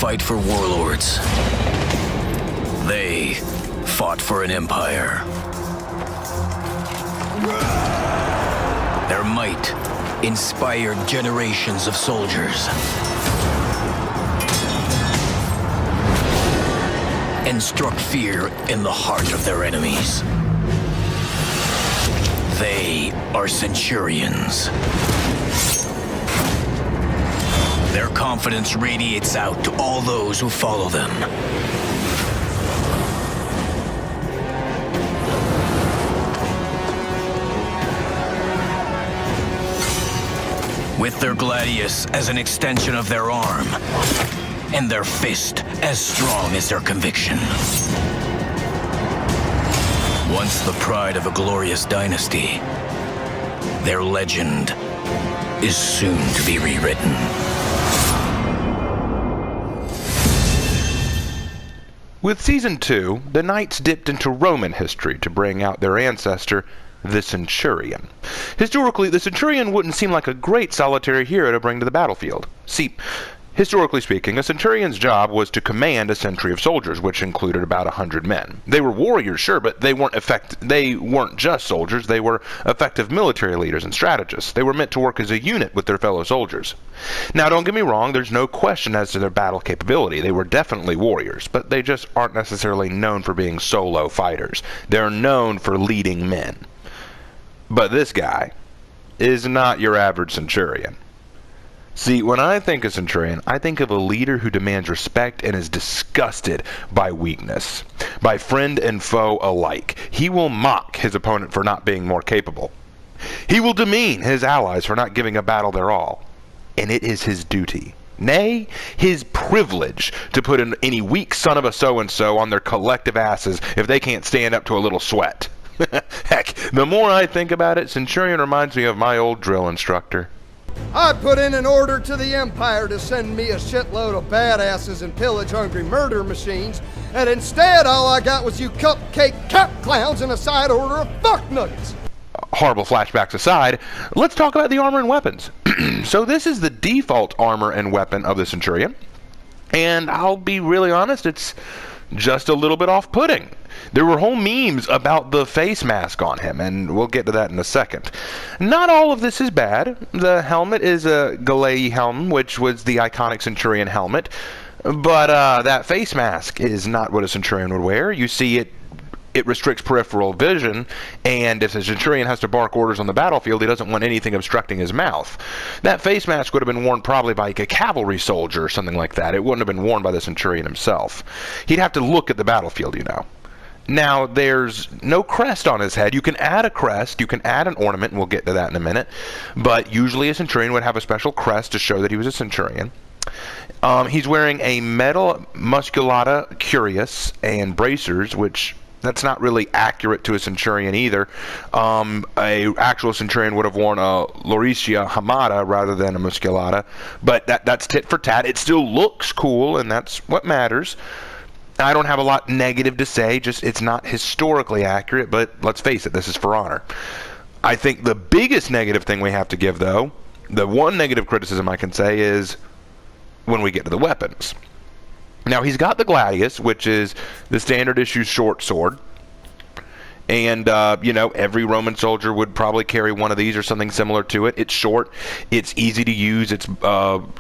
fight for warlords. They fought for an empire. Their might inspired generations of soldiers and struck fear in the heart of their enemies. They are Centurions. Their confidence radiates out to all those who follow them. With their gladius as an extension of their arm, and their fist as strong as their conviction. Once the pride of a glorious dynasty, their legend is soon to be rewritten. With Season 2, the Knights dipped into Roman history to bring out their ancestor, the Centurion. Historically, the Centurion wouldn't seem like a great solitary hero to bring to the battlefield. See, historically speaking, a Centurion's job was to command a century of soldiers, which included about 100 men. They were warriors, sure, but they weren't just soldiers, they were effective military leaders and strategists. They were meant to work as a unit with their fellow soldiers. Now, don't get me wrong, there's no question as to their battle capability. They were definitely warriors, but they just aren't necessarily known for being solo fighters. They're known for leading men. But this guy is not your average Centurion. See, when I think of Centurion, I think of a leader who demands respect and is disgusted by weakness, by friend and foe alike. He will mock his opponent for not being more capable. He will demean his allies for not giving a battle their all. And it is his duty, nay, his privilege, to put in any weak son of a so-and-so on their collective asses if they can't stand up to a little sweat. Heck, the more I think about it, Centurion reminds me of my old drill instructor. I put in an order to the Empire to send me a shitload of badasses and pillage-hungry murder machines, and instead all I got was you cupcake cap clowns and a side order of fuck nuggets. Horrible flashbacks aside, let's talk about the armor and weapons. So this is the default armor and weapon of the Centurion, and I'll be really honest, it's just a little bit off-putting. There were whole memes about the face mask on him, and we'll get to that in a second. Not all of this is bad. The helmet is a Galei helm, which was the iconic Centurion helmet, but that face mask is not what a Centurion would wear. You see, it restricts peripheral vision, and if a Centurion has to bark orders on the battlefield, he doesn't want anything obstructing his mouth. That face mask would have been worn probably by like a cavalry soldier or something like that. It wouldn't have been worn by the Centurion himself. He'd have to look at the battlefield, you know. Now, there's no crest on his head. You can add a crest, you can add an ornament, and we'll get to that in a minute, but usually a Centurion would have a special crest to show that he was a Centurion. He's wearing a metal musculata cuirass and bracers, which that's not really accurate to a Centurion either. A actual Centurion would have worn a Lauricia Hamada rather than a musculata, but that's tit for tat. It still looks cool, and that's what matters. I don't have a lot negative to say, just it's not historically accurate, but let's face it, this is for honor. I think the biggest negative thing we have to give, though, the one negative criticism I can say is when we get to the weapons. Now, he's got the gladius, which is the standard issue short sword. And, you know, every Roman soldier would probably carry one of these or something similar to it. It's short, it's easy to use, it's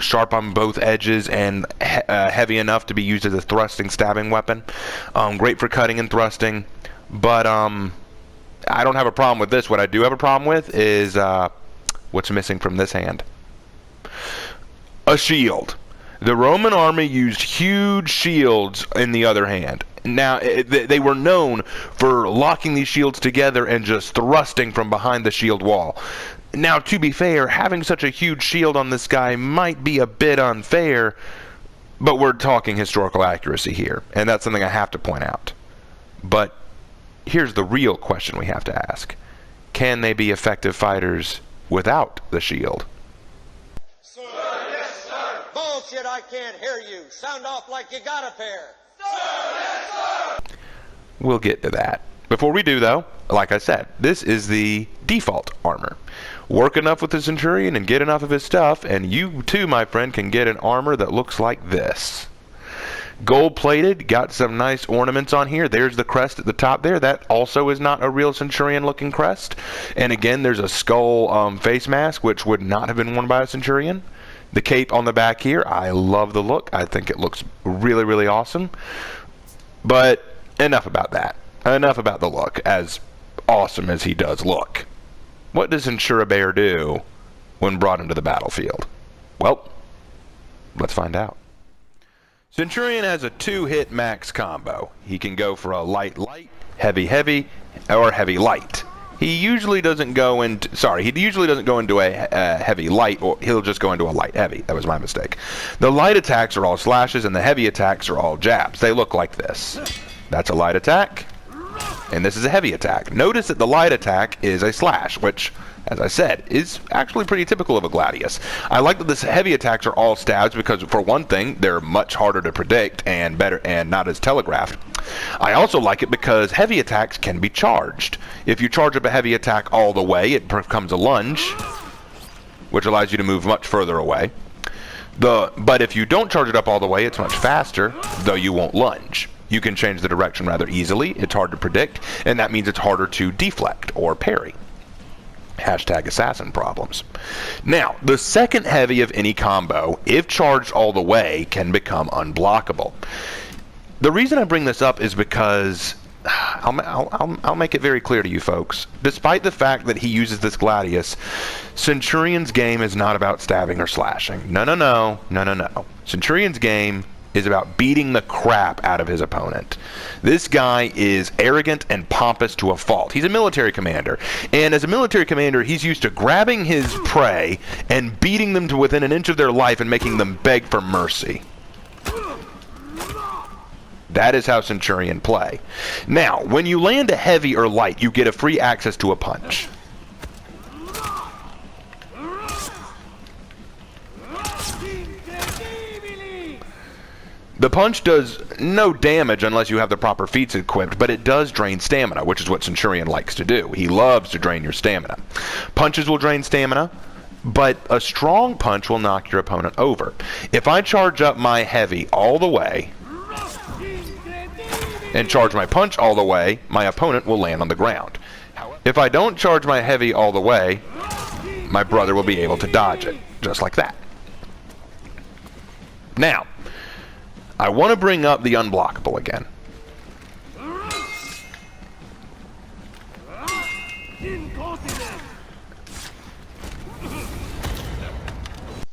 sharp on both edges, and heavy enough to be used as a thrusting, stabbing weapon. Great for cutting and thrusting. But I don't have a problem with this. What I do have a problem with is what's missing from this hand. A shield. The Roman army used huge shields in the other hand. Now, they were known for locking these shields together and just thrusting from behind the shield wall. Now, to be fair, having such a huge shield on this guy might be a bit unfair, but we're talking historical accuracy here, and that's something I have to point out. But here's the real question we have to ask. Can they be effective fighters without the shield? Sir, yes, sir. Bullshit, I can't hear you. Sound off like you got a pair. Sir, yes, sir. We'll get to that. Before we do, though, like I said, this is the default armor. Work enough with the Centurion and get enough of his stuff, and you too, my friend, can get an armor that looks like this. Gold plated, got some nice ornaments on here. There's the crest at the top there. That also is not a real Centurion looking crest. And again, there's a skull face mask, which would not have been worn by a Centurion. The cape on the back here, I love the look. I think it looks really, really awesome. But enough about that. Enough about the look, as awesome as he does look. What does Centura Bear do when brought into the battlefield? Well, let's find out. Centurion has a 2-hit max combo. He can go for a light, heavy, heavy, or heavy, light. He usually doesn't go into, a heavy light, or he'll just go into a light heavy. That was my mistake. The light attacks are all slashes, and the heavy attacks are all jabs. They look like this. That's a light attack, and this is a heavy attack. Notice that the light attack is a slash, which, as I said, is actually pretty typical of a Gladius. I like that this heavy attacks are all stabs because, for one thing, they're much harder to predict and better and not as telegraphed. I also like it because heavy attacks can be charged. If you charge up a heavy attack all the way, it becomes a lunge, which allows you to move much further away. But if you don't charge it up all the way, it's much faster, though you won't lunge. You can change the direction rather easily. It's hard to predict, and that means it's harder to deflect or parry. Hashtag assassin problems. Now, the second heavy of any combo, if charged all the way, can become unblockable. The reason I bring this up is because I'll make it very clear to you folks. Despite the fact that he uses this Gladius, Centurion's game is not about stabbing or slashing. No. Centurion's game is about beating the crap out of his opponent. This guy is arrogant and pompous to a fault. He's a military commander, and as a military commander, he's used to grabbing his prey and beating them to within an inch of their life and making them beg for mercy. That is how Centurion play. Now, when you land a heavy or light, you get a free access to a punch. The punch does no damage unless you have the proper feats equipped, but it does drain stamina, which is what Centurion likes to do. He loves to drain your stamina. Punches will drain stamina, but a strong punch will knock your opponent over. If I charge up my heavy all the way and charge my punch all the way, my opponent will land on the ground. If I don't charge my heavy all the way, my brother will be able to dodge it, just like that. Now, I want to bring up the unblockable again.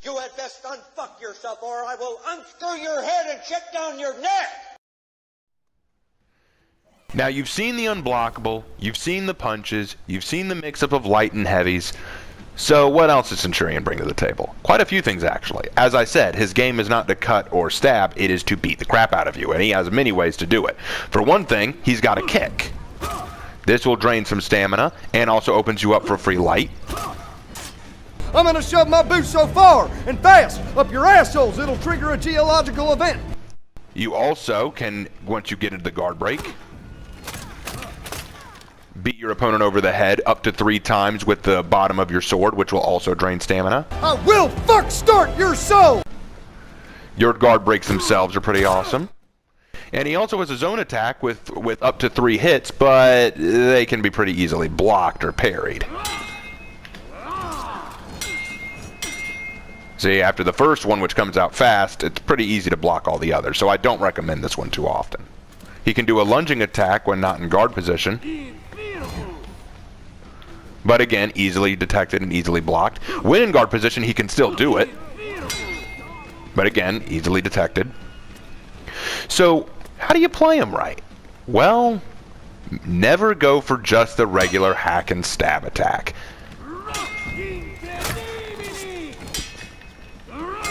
You had best unfuck yourself, or I will unscrew your head and check down your neck! Now, you've seen the unblockable, you've seen the punches, you've seen the mix-up of light and heavies. So what else does Centurion bring to the table? Quite a few things, actually. As I said, his game is not to cut or stab, it is to beat the crap out of you, and he has many ways to do it. For one thing, he's got a kick. This will drain some stamina, and also opens you up for free light. I'm gonna shove my boots so far and fast up your assholes it'll trigger a geological event. You also can, once you get into the guard break, beat your opponent over the head up to 3 times with the bottom of your sword, which will also drain stamina. I will fuck start your soul! Your guard breaks themselves are pretty awesome. And he also has a zone attack with up to 3 hits, but they can be pretty easily blocked or parried. See, after the first one, which comes out fast, it's pretty easy to block all the others, so I don't recommend this one too often. He can do a lunging attack when not in guard position, but again, easily detected and easily blocked. When in guard position, he can still do it, but again, easily detected. So, how do you play him right? Well, never go for just the regular hack and stab attack.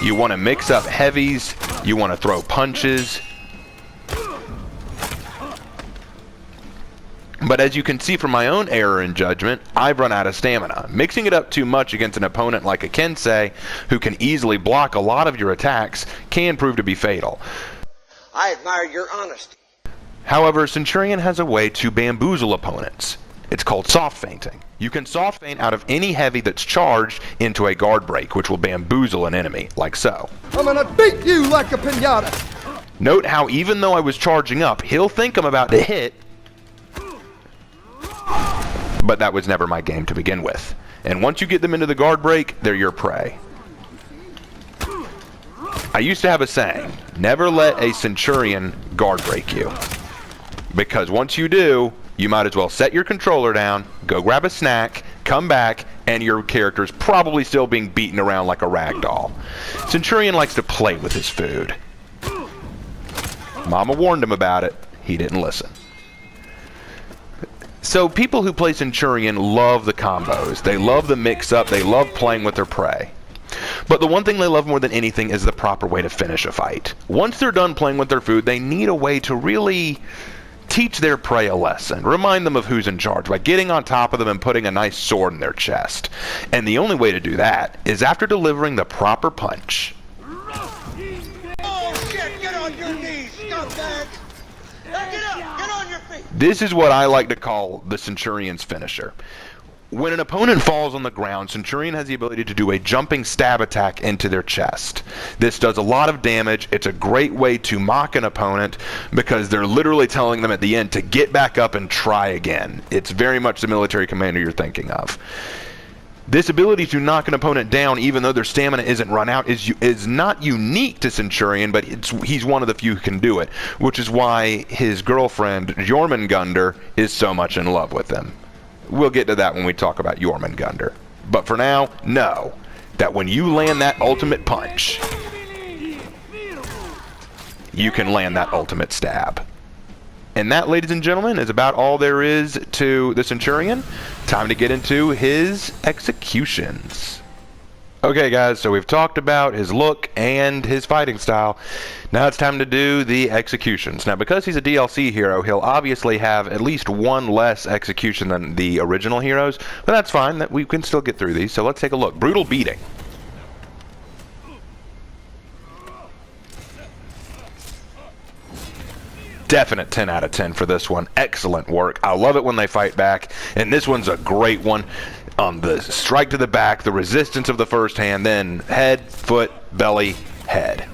You want to mix up heavies, you want to throw punches. But as you can see from my own error in judgment, I've run out of stamina. Mixing it up too much against an opponent like a Kensei, who can easily block a lot of your attacks, can prove to be fatal. I admire your honesty. However, Centurion has a way to bamboozle opponents. It's called soft feinting. You can soft feint out of any heavy that's charged into a guard break, which will bamboozle an enemy, like so. I'm gonna beat you like a pinata! Note how even though I was charging up, he'll think I'm about to hit, but that was never my game to begin with. And once you get them into the guard break, they're your prey. I used to have a saying, never let a Centurion guard break you. Because once you do, you might as well set your controller down, go grab a snack, come back, and your character's probably still being beaten around like a rag doll. Centurion likes to play with his food. Mama warned him about it. He didn't listen. So people who play Centurion love the combos. They love the mix-up. They love playing with their prey. But the one thing they love more than anything is the proper way to finish a fight. Once they're done playing with their food, they need a way to really teach their prey a lesson. Remind them of who's in charge by getting on top of them and putting a nice sword in their chest. And the only way to do that is after delivering the proper punch. Oh, shit! Get on your knees, scumbag! Now get up! Get on your feet! This is what I like to call the Centurion's finisher. When an opponent falls on the ground, Centurion has the ability to do a jumping stab attack into their chest. This does a lot of damage. It's a great way to mock an opponent because they're literally telling them at the end to get back up and try again. It's very much the military commander you're thinking of. This ability to knock an opponent down even though their stamina isn't run out is not unique to Centurion, but he's one of the few who can do it, which is why his girlfriend, Jormungandr, is so much in love with him. We'll get to that when we talk about Jormungandr. But for now, know that when you land that ultimate punch, you can land that ultimate stab. And that, ladies and gentlemen, is about all there is to the Centurion. Time to get into his executions. Okay, guys, so we've talked about his look and his fighting style. Now it's time to do the executions. Now, because he's a DLC hero, he'll obviously have at least one less execution than the original heroes, but that's fine. That we can still get through these. So let's take a look. Brutal beating. Definite 10 out of 10 for this one. Excellent work. I love it when they fight back, and this one's a great one. The strike to the back, the resistance of the first hand, then head, foot, belly, head.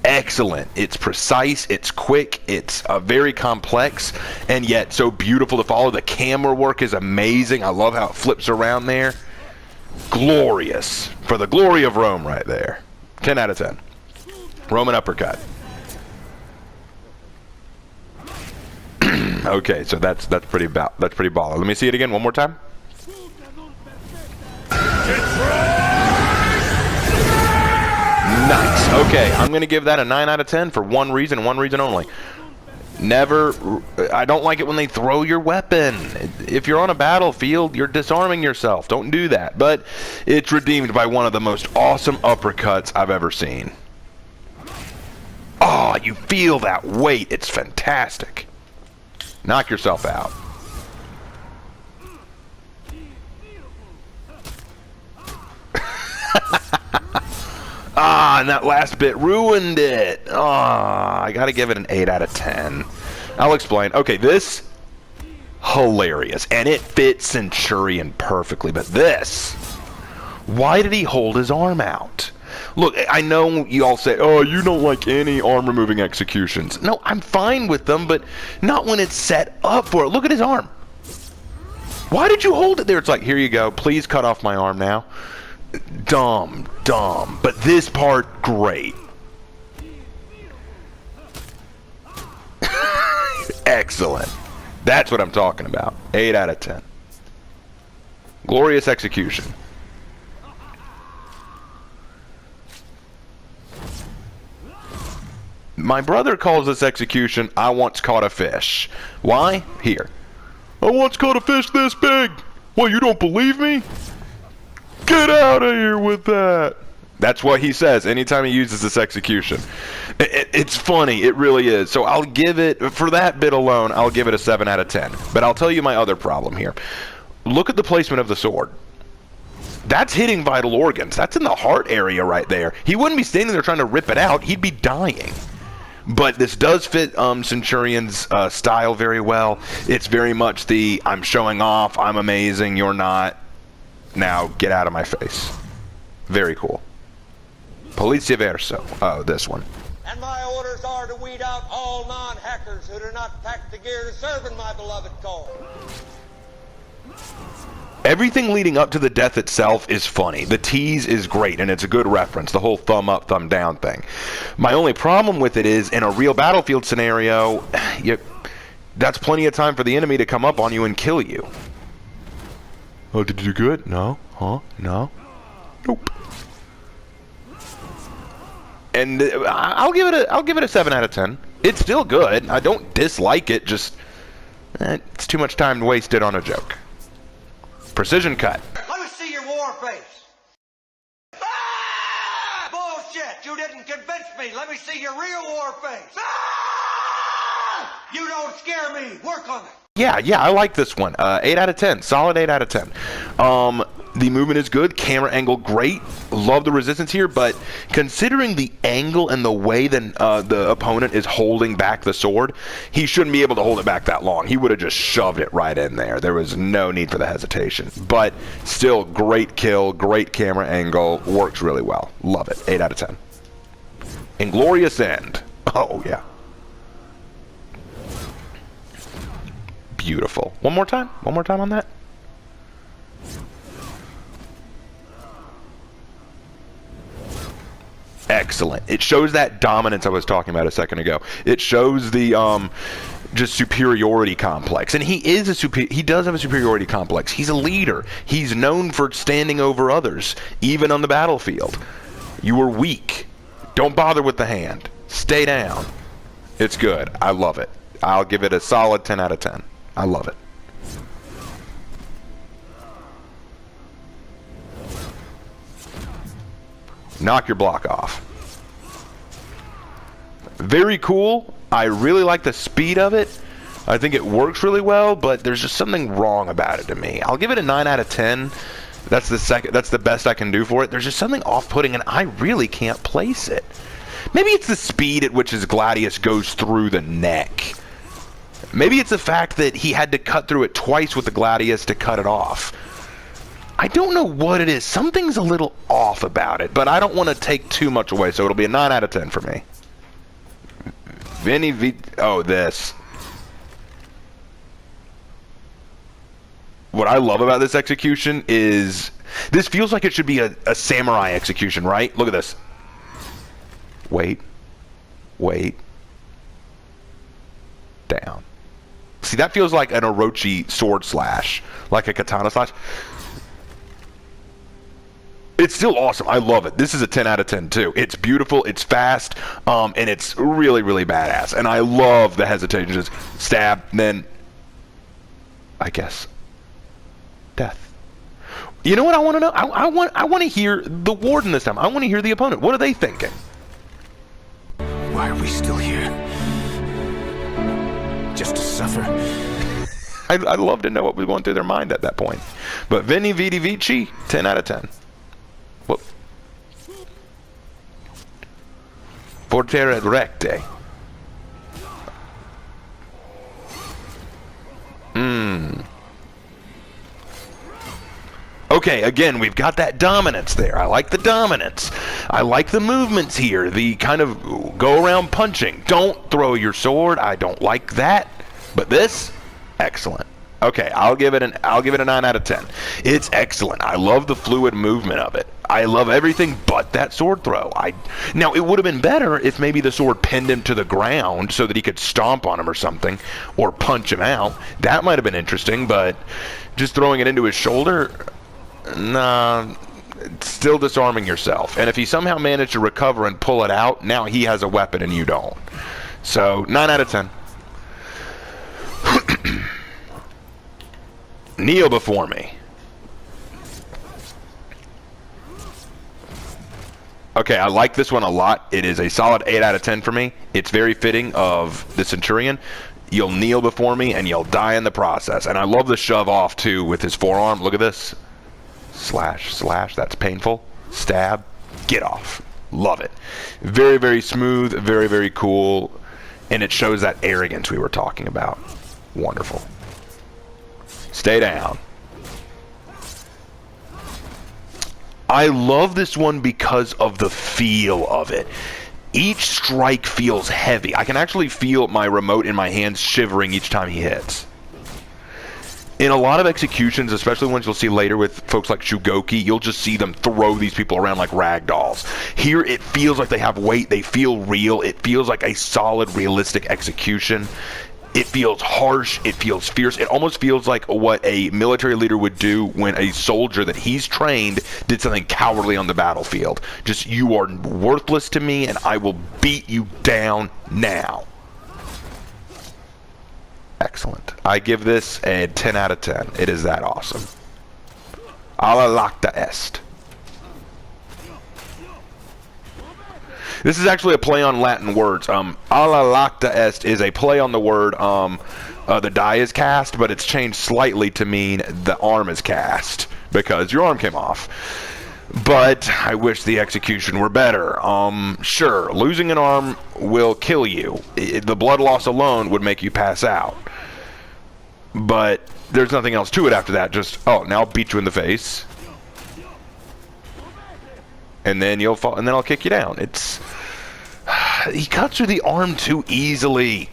Excellent. It's precise, it's quick, it's very complex, and yet so beautiful to follow. The camera work is amazing. I love how it flips around there. Glorious. For the glory of Rome right there. 10 out of 10. Roman uppercut. Okay, so that's pretty baller. Let me see it again one more time. Nice. Okay, I'm going to give that a 9 out of 10 for one reason and one reason only. I don't like it when they throw your weapon. If you're on a battlefield, you're disarming yourself. Don't do that. But it's redeemed by one of the most awesome uppercuts I've ever seen. Oh, you feel that weight. It's fantastic. Knock yourself out. And that last bit ruined it. I gotta give it an 8 out of 10. I'll explain. Okay, this, hilarious. And it fits Centurion perfectly. But this, why did he hold his arm out? Look, I know you all say, oh, you don't like any arm-removing executions. No, I'm fine with them, but not when it's set up for it. Look at his arm. Why did you hold it there? It's like, here you go. Please cut off my arm now. Dumb. But this part, great. Excellent. That's what I'm talking about. 8 out of 10. Glorious execution. My brother calls this execution, I once caught a fish. Why? Here. I once caught a fish this big. Well, you don't believe me? Get out of here with that. That's what he says anytime he uses this execution. It's funny. It really is. So I'll give it, for that bit alone, I'll give it a 7 out of 10. But I'll tell you my other problem here. Look at the placement of the sword. That's hitting vital organs. That's in the heart area right there. He wouldn't be standing there trying to rip it out. He'd be dying. But this does fit Centurion's style very well. It's very much the, I'm showing off, I'm amazing, you're not. Now, get out of my face. Very cool. Polizia Verso. Oh, this one. And my orders are to weed out all non-hackers who do not pack the gear to serve in my beloved cause. Everything leading up to the death itself is funny. The tease is great, and it's a good reference, the whole thumb up, thumb down thing. My only problem with it is, in a real battlefield scenario, that's plenty of time for the enemy to come up on you and kill you. Oh, did you do good? No. Huh? No. Nope. And I'll give it a 7 out of 10. It's still good. I don't dislike it, just it's too much time wasted on a joke. Precision cut. Let me see your war face. Ah! Bullshit! You didn't convince me. Let me see your real war face. Ah! You don't scare me. Work on it. Yeah, I like this one. 8 out of 10. Solid 8 out of 10. The movement is good. Camera angle, great. Love the resistance here, but considering the angle and the way the opponent is holding back the sword, he shouldn't be able to hold it back that long. He would have just shoved it right in there. There was no need for the hesitation. But still, great kill, great camera angle. Works really well. Love it. 8 out of 10. Inglorious End. Oh, yeah. Beautiful. One more time on that. Excellent. It shows that dominance I was talking about a second ago. It shows the just superiority complex, and he does have a superiority complex. He's a leader. He's known for standing over others, even on the battlefield. You were weak. Don't bother with the hand. Stay down. It's good. I love it. I'll give it a solid 10 out of 10. I love it. Knock your block off. Very cool. I really like the speed of it. I think it works really well, but there's just something wrong about it to me. I'll give it a 9 out of 10. That's the best I can do for it. There's just something off-putting, and I really can't place it. Maybe it's the speed at which his gladius goes through the neck. Maybe it's the fact that he had to cut through it twice with the gladius to cut it off. I don't know what it is. Something's a little off about it, but I don't want to take too much away, so it'll be a 9 out of 10 for me. Oh, this. What I love about this execution is this feels like it should be a samurai execution, right? Look at this. Wait. Down. See, that feels like an Orochi sword slash, like a katana slash. It's still awesome. I love it. This is a 10 out of 10 too. It's beautiful, it's fast, and it's really, really badass. And I love the hesitation. Just stab, then, I guess, death. You know what I want to know? I want to hear the warden this time. I want to hear the opponent. What are they thinking? Why are we still here? Just to suffer? I'd love to know what was going through their mind at that point. But Veni Vidi Vici, 10 out of 10. Whoop. Portere recte. Okay, again, we've got that dominance there. I like the dominance. I like the movements here. The kind of go around punching. Don't throw your sword. I don't like that. But this, excellent. Okay, I'll give it a 9 out of 10. It's excellent. I love the fluid movement of it. I love everything but that sword throw. Now, it would have been better if maybe the sword pinned him to the ground so that he could stomp on him or something, or punch him out. That might have been interesting, but just throwing it into his shoulder, nah, still disarming yourself. And if he somehow managed to recover and pull it out, now he has a weapon and you don't. So, 9 out of 10. Kneel before me. Okay, I like this one a lot. It is a solid 8 out of 10 for me. It's very fitting of the Centurion. You'll kneel before me and you'll die in the process. And I love the shove off too with his forearm. Look at this. Slash, slash, that's painful. Stab, get off. Love it. Very, very smooth, very, very cool. And it shows that arrogance we were talking about. Wonderful. Stay down. I love this one because of the feel of it. Each strike feels heavy. I can actually feel my remote in my hands shivering each time he hits. In a lot of executions, especially ones you'll see later with folks like Shugoki, you'll just see them throw these people around like rag dolls. Here, it feels like they have weight. They feel real. It feels like a solid, realistic execution. It feels harsh. It feels fierce. It almost feels like what a military leader would do when a soldier that he's trained did something cowardly on the battlefield. Just, you are worthless to me, and I will beat you down now. Excellent. I give this a 10 out of 10. It is that awesome. Hourlock Test. This is actually a play on Latin words. Hourlock Test is a play on the word the die is cast, but it's changed slightly to mean the arm is cast because your arm came off. But I wish the execution were better. Sure, losing an arm will kill you. The blood loss alone would make you pass out. But there's nothing else to it after that. Just, oh, now I'll beat you in the face. And then you'll fall, and then I'll kick you down. It's... he cuts through the arm too easily.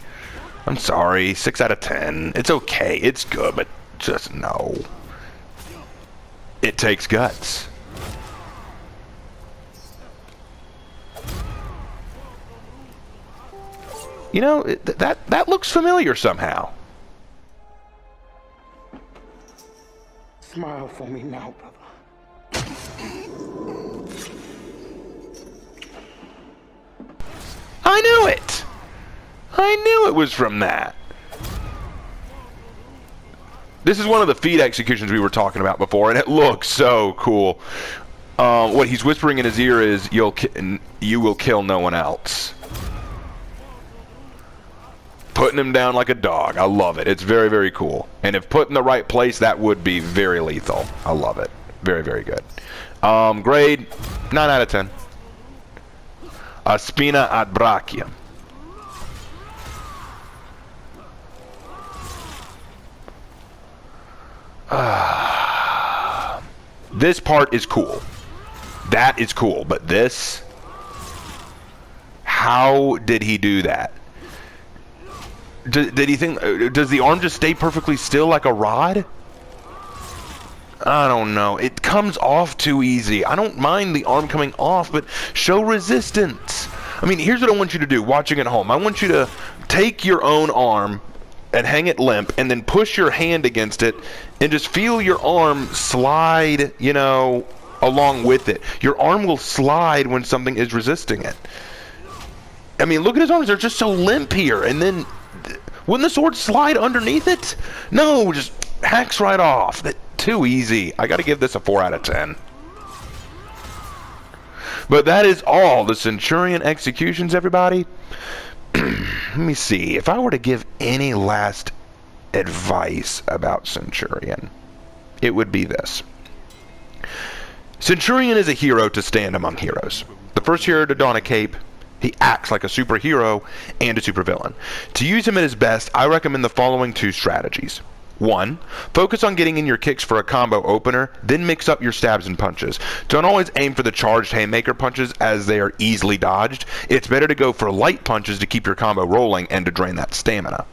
I'm sorry, 6 out of 10. It's okay, it's good, but just no. It takes guts. You know, that looks familiar somehow. Smile for me now, brother. I knew it! I knew it was from that. This is one of the feed executions we were talking about before, and it looks so cool. What he's whispering in his ear is, you will kill no one else. Putting him down like a dog. I love it. It's very, very cool. And if put in the right place, that would be very lethal. I love it. Very, very good. Grade 9 out of 10. Espina Execution. This part is cool. That is cool. But this... how did he do that? Did he think... does the arm just stay perfectly still like a rod? I don't know. It comes off too easy. I don't mind the arm coming off, but show resistance. I mean, here's what I want you to do watching at home. I want you to take your own arm and hang it limp and then push your hand against it and just feel your arm slide, you know, along with it. Your arm will slide when something is resisting it. I mean, look at his arms. They're just so limp here. And then... wouldn't the sword slide underneath it? No, just hacks right off. Too easy. I gotta give this a 4 out of 10. But that is all the Centurion executions, everybody. Let me see. If I were to give any last advice about Centurion, it would be this. Centurion is a hero to stand among heroes. The first hero to don a cape. He acts like a superhero and a supervillain. To use him at his best, I recommend the following 2 strategies. 1. Focus on getting in your kicks for a combo opener, then mix up your stabs and punches. Don't always aim for the charged haymaker punches as they are easily dodged. It's better to go for light punches to keep your combo rolling and to drain that stamina.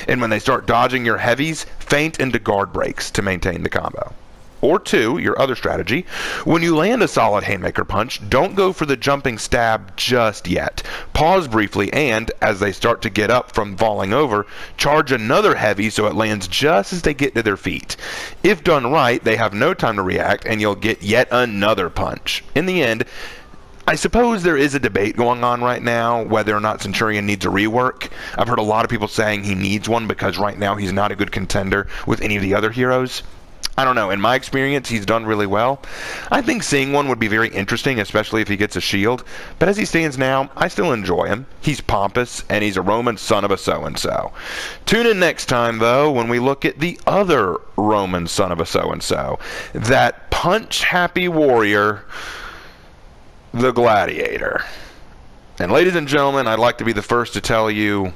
And when they start dodging your heavies, feint into guard breaks to maintain the combo. Or 2, your other strategy, when you land a solid haymaker punch, don't go for the jumping stab just yet. Pause briefly and, as they start to get up from falling over, charge another heavy so it lands just as they get to their feet. If done right, they have no time to react and you'll get yet another punch. In the end, I suppose there is a debate going on right now whether or not Centurion needs a rework. I've heard a lot of people saying he needs one because right now he's not a good contender with any of the other heroes. I don't know. In my experience, he's done really well. I think seeing one would be very interesting, especially if he gets a shield. But as he stands now, I still enjoy him. He's pompous, and he's a Roman son of a so-and-so. Tune in next time, though, when we look at the other Roman son of a so-and-so. That punch-happy warrior, the Gladiator. And ladies and gentlemen, I'd like to be the first to tell you,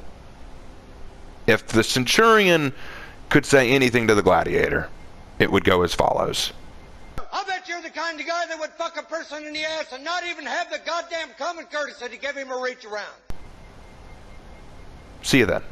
if the Centurion could say anything to the Gladiator, it would go as follows. I bet bet you're the kind of guy that would fuck a person in the ass and not even have the goddamn common courtesy to give him a reach around. See you then.